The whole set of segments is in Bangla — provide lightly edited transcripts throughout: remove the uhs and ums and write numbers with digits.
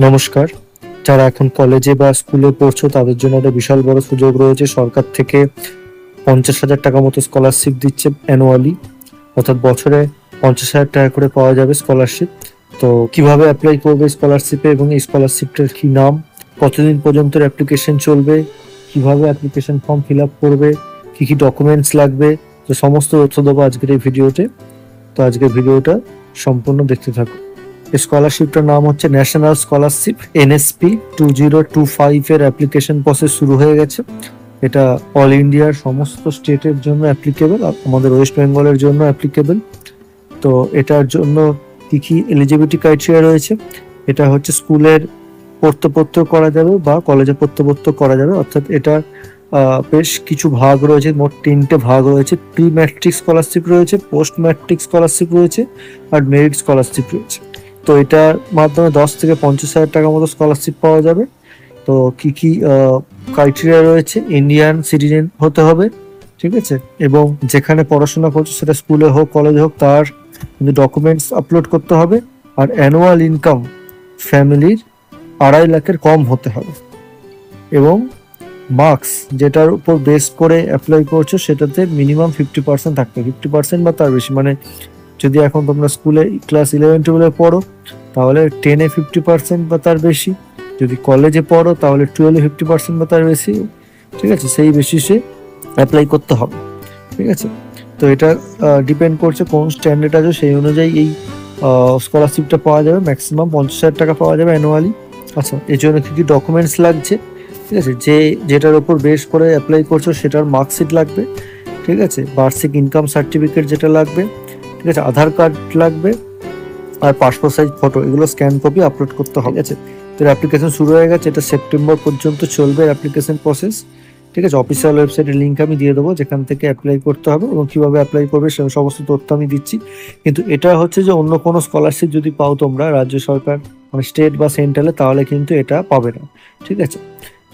নমস্কার। যারা এখন কলেজে বা স্কুলে পড়ছো তাদের জন্য একটা বিশাল বড় সুযোগ রয়েছে। সরকার থেকে 50,000 টাকা মতো স্কলারশিপ দিচ্ছে অ্যানুয়ালি, অর্থাৎ বছরে 50,000 টাকা করে পাওয়া যাবে স্কলারশিপ। তো কিভাবে অ্যাপ্লাই করবে স্কলারশিপে এবং এই স্কলারশিপটার কি নাম, কতদিন পর্যন্ত অ্যাপ্লিকেশন চলবে, কিভাবে অ্যাপ্লিকেশন ফর্ম ফিল আপ করবে, কি কি ডকুমেন্টস লাগবে, তো সমস্ত তথ্য দেবো আজকের এই ভিডিওতে। তো আজকের ভিডিওটা সম্পূর্ণ দেখতে থাকুন। এই স্কলারশিপটার নাম হচ্ছে ন্যাশনাল স্কলারশিপ NSP 2025 এর অ্যাপ্লিকেশন প্রসেস শুরু হয়ে গেছে। এটা অল ইন্ডিয়ার সমস্ত স্টেটের জন্য অ্যাপ্লিকেবল, আমাদের ওয়েস্ট বেঙ্গলের জন্য অ্যাপ্লিকেবল। তো এটার জন্য কি কি এলিজিবিলিটি ক্রাইটেরিয়া রয়েছে, এটা হচ্ছে স্কুলের পড়তে করা যাবে বা কলেজে পড়তে করা যাবে, অর্থাৎ এটা বেশ কিছু ভাগ রয়েছে, মোট 3টে ভাগ রয়েছে। প্রি ম্যাট্রিক স্কলারশিপ রয়েছে, পোস্ট ম্যাট্রিক স্কলারশিপ রয়েছে, আর মেরিট স্কলারশিপ রয়েছে। তো এটার মাধ্যমে 10 থেকে 50,000 টাকা মতো স্কলারশিপ পাওয়া যাবে। তো কি কি ক্রাইটেরিয়া রয়েছে, ইন্ডিয়ান সিটিজেন হতে হবে, ঠিক আছে, এবং যেখানে পড়াশোনা করছে সেটা স্কুলে হোক কলেজে হোক তার ডকুমেন্টস আপলোড করতে হবে, আর অ্যানুয়াল ইনকাম ফ্যামিলির 2.5 লাখের কম হতে হবে, এবং মার্কস যেটার উপর বেস করে অ্যাপ্লাই করছো সেটাতে মিনিমাম 50% থাকতে হবে, 50% বা তার বেশি। মানে যদি এখন তোমরা স্কুলে ক্লাস 11-12 পড়ো তাহলে 10-এ 50% বা তার বেশি, যদি কলেজে পড়ো তাহলে 12-এ 50% বা তার বেশি, ঠিক আছে, সেই বেসিসে অ্যাপ্লাই করতে হবে, ঠিক আছে। তো এটা ডিপেন্ড করছে কোন স্ট্যান্ডার্ড আছে, সেই অনুযায়ী এই স্কলারশিপটা পাওয়া যাবে। ম্যাক্সিমাম 50,000 টাকা পাওয়া যাবে অ্যানুয়ালি। আচ্ছা, এর জন্য কি কি ডকুমেন্টস লাগছে, ঠিক আছে, যেটার উপর বেস করে অ্যাপ্লাই করছো সেটার মার্কশিট লাগবে, ঠিক আছে, বার্ষিক ইনকাম সার্টিফিকেট যেটা লাগবে, ঠিক আছে, আধার কার্ড লাগবে, আর পাসপোর্ট সাইজ ফটো, এগুলো স্ক্যান কপি আপলোড করতে হবে, ঠিক আছে। তো অ্যাপ্লিকেশন শুরু হয়ে গেছে, এটা সেপ্টেম্বর পর্যন্ত চলবে অ্যাপ্লিকেশন প্রসেস, ঠিক আছে। অফিসিয়াল ওয়েবসাইটের লিঙ্ক আমি দিয়ে দেবো যেখান থেকে অ্যাপ্লাই করতে হবে এবং কিভাবে অ্যাপ্লাই করবে সে সমস্ত তথ্য আমি দিচ্ছি। কিন্তু এটা হচ্ছে যে অন্য কোনো স্কলারশিপ যদি পাও তোমরা রাজ্য সরকার, মানে স্টেট বা সেন্ট্রালে, তাহলে কিন্তু এটা পাবে না, ঠিক আছে।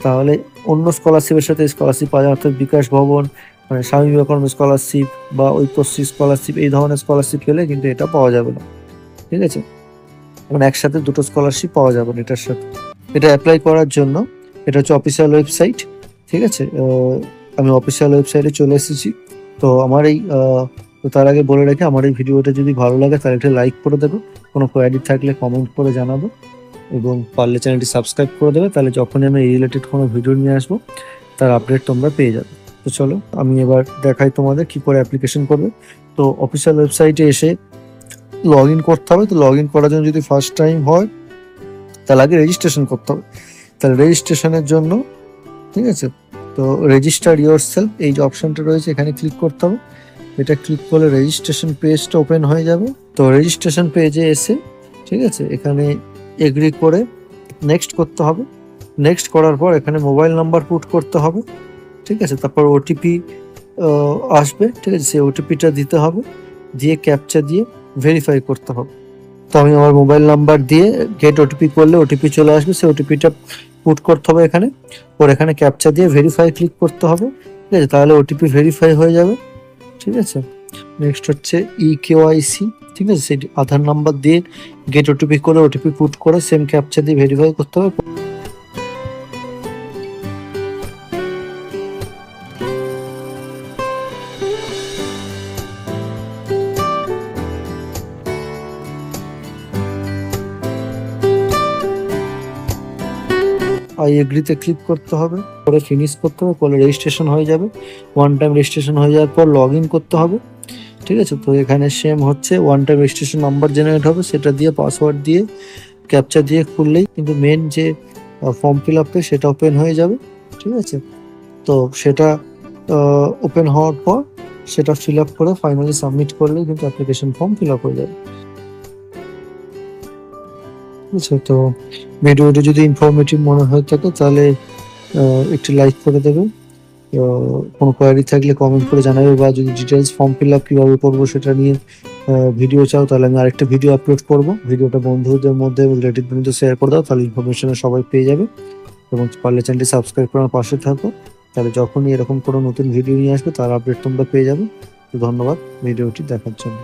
তাহলে অন্য স্কলারশিপের সাথে স্কলারশিপ পাওয়া যায়, অর্থাৎ বিকাশ ভবন, মানে স্বামী বিবেকানন্দ স্কলারশিপ বা ঐক্যশ্রী স্কলারশিপ, এই ধরনের স্কলারশিপ পেলে কিন্তু এটা পাওয়া যাবে না, ঠিক আছে। এখন একসাথে দুটো স্কলারশিপ পাওয়া যাবে না এটার সাথে। এটা অ্যাপ্লাই করার জন্য এটা হচ্ছে অফিসিয়াল ওয়েবসাইট, ঠিক আছে। আমি অফিসিয়াল ওয়েবসাইটে চলে এসেছি। তো আমার এই তো তার আগে বলে রাখি, আমার এই ভিডিওটা যদি ভালো লাগে তাহলে একটা লাইক করে দেবে, কোনো কোয়ারি থাকলে কমেন্ট করে জানাবো, এবং পারলে চ্যানেলটি সাবস্ক্রাইব করে দেবে, তাহলে যখনই আমি এই রিলেটেড কোনো ভিডিও নিয়ে আসবো তার আপডেট তোমরা পেয়ে যাবে। তো চলো আমি এবার দেখাই তোমাদের কি করে অ্যাপ্লিকেশন করবে। তো অফিসিয়াল ওয়েবসাইটে এসে লগ ইন করতে হবে। তো লগ ইন করার জন্য যদি ফার্স্ট টাইম হয় তাহলে আগে রেজিস্ট্রেশন করতে হবে। তাহলে রেজিস্ট্রেশনের জন্য, ঠিক আছে, তো রেজিস্টার ইয়োর সেলফ এই যে অপশনটা রয়েছে এখানে ক্লিক করতে হবে। এটা ক্লিক করলে রেজিস্ট্রেশন পেজটা ওপেন হয়ে যাবে। তো রেজিস্ট্রেশন পেজে এসে, ঠিক আছে, এখানে এগ্রি করে নেক্সট করতে হবে। নেক্সট করার পর এখানে মোবাইল নাম্বার পুট করতে হবে, ঠিক আছে। তারপর ওটিপি আসবে, ঠিক আছে, সেই ওটিপিটা দিতে হবে, দিয়ে ক্যাপচা দিয়ে ভেরিফাই করতে হবে। তো আমি আমার মোবাইল নাম্বার দিয়ে গেট ওটিপি করলে ওটিপি চলে আসবে, সেই ওটিপিটা পুট করতে হবে এখানে, ওর এখানে ক্যাপচা দিয়ে ভেরিফাই ক্লিক করতে হবে, ঠিক আছে, তাহলে ওটিপি ভেরিফাই হয়ে যাবে, ঠিক আছে। নেক্সট হচ্ছে EKYC, ঠিক আছে, সেই আধার নাম্বার দিয়ে গেট ওটিপি করে ওটিপি পুট করে সেম ক্যাপচা দিয়ে ভেরিফাই করতে হবে। আই এগ্রিতে ক্লিক করতে হবে, পরে ফিনিশ করতে হবে, পরে রেজিস্ট্রেশন হয়ে যাবে। ওয়ান টাইম রেজিস্ট্রেশন হয়ে যাওয়ার পর লগ ইন করতে হবে, ঠিক আছে। তো এখানে সেম হচ্ছে one time registration number generate হবে, সেটা দিয়ে পাসওয়ার্ড দিয়ে ক্যাপচা দিয়ে খুললেই কিন্তু মেন যে ফর্ম ফিল আপে সেটা ওপেন হয়ে যাবে, ঠিক আছে। তো সেটা ওপেন হওয়ার পর সেটা ফিল আপ করে ফাইনালি সাবমিট করলেই কিন্তু অ্যাপ্লিকেশন ফর্ম ফিল আপ হয়ে যাবে। আচ্ছা, তো ভিডিওটি যদি ইনফরমেটিভ মনে হয়ে থাকে তাহলে একটি লাইক করে দেবে। কোনো কোয়ারি থাকলে কমেন্ট করে জানাবে, বা যদি ডিটেলস ফর্ম ফিল আপ কীভাবে করবো সেটা নিয়ে ভিডিও চাও তাহলে আমি আরেকটা ভিডিও আপলোড করবো। ভিডিওটা বন্ধুদের মধ্যে এবং রিলেটিভদের মধ্যে শেয়ার করে দাও, তাহলে ইনফরমেশন সবাই পেয়ে যাবে। এবং পারলে চ্যানেলটি সাবস্ক্রাইব করে আমার পাশে থাকো, তাহলে যখনই এরকম কোনো নতুন ভিডিও নিয়ে আসবে তার আপডেট তোমরা পেয়ে যাবে। তো ধন্যবাদ ভিডিওটি দেখার জন্য।